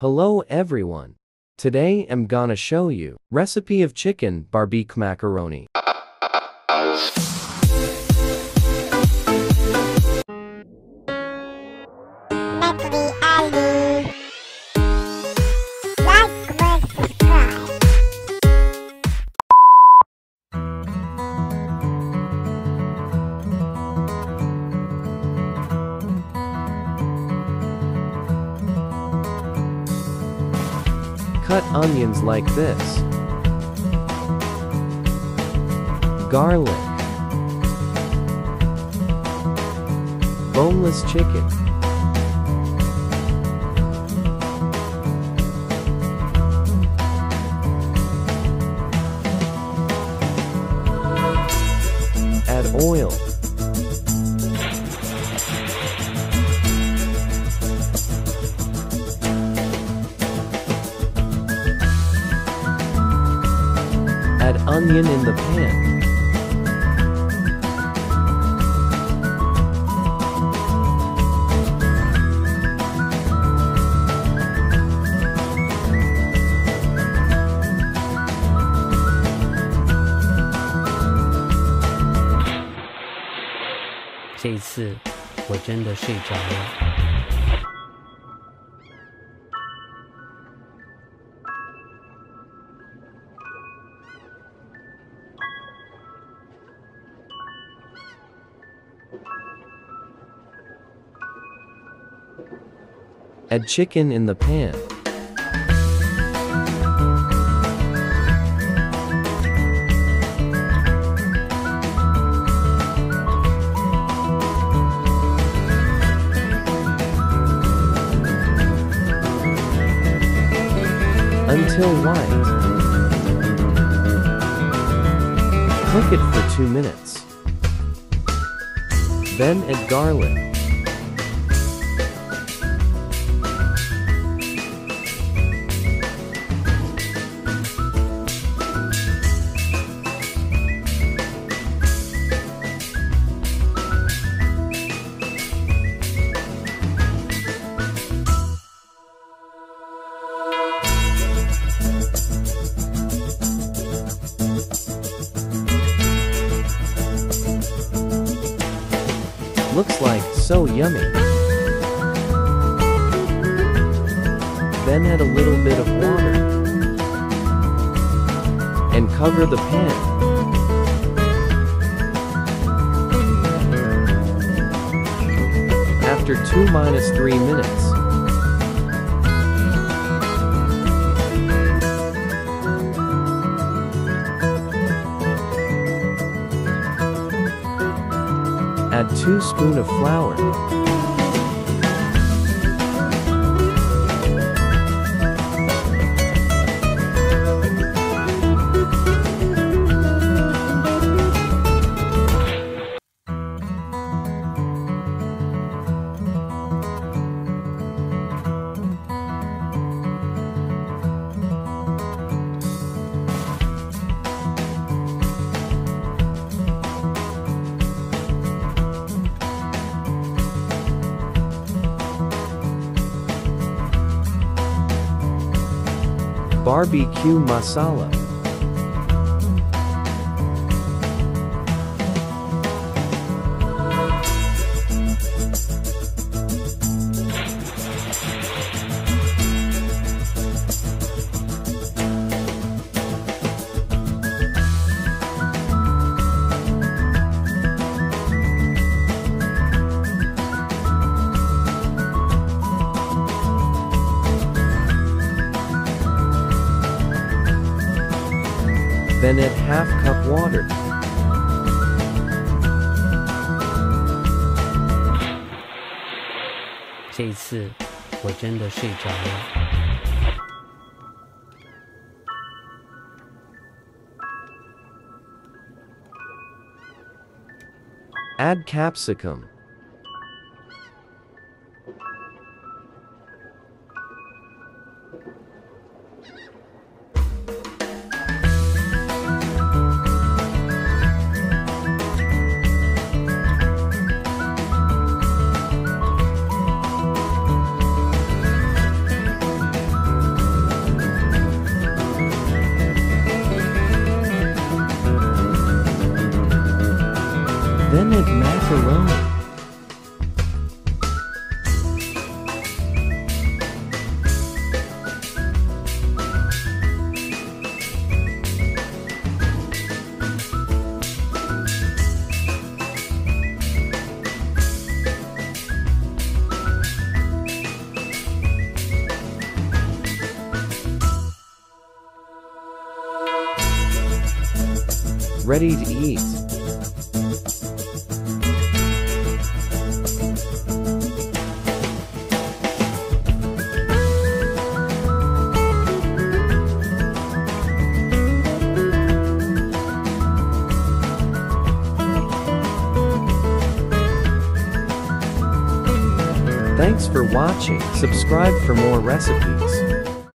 Hello everyone. Today I'm gonna show you recipe of chicken BarBQ macaroni. Naqviali. Like, comment, subscribe. Cut onions like this. Garlic. Boneless chicken. Add oil. Add onion in the pan. "这一次我真的睡着了。" Add chicken in the pan. Until white. Cook it for 2 minutes. Then add garlic. Looks like so yummy. Then add a little bit of water and cover the pan. After 2-3 minutes, add 2 spoons of flour. BarBQ masala. Then add half cup water. "这一次我真的睡着了。" Add capsicum. Macaroni. Ready to eat. Thanks for watching. Subscribe for more recipes.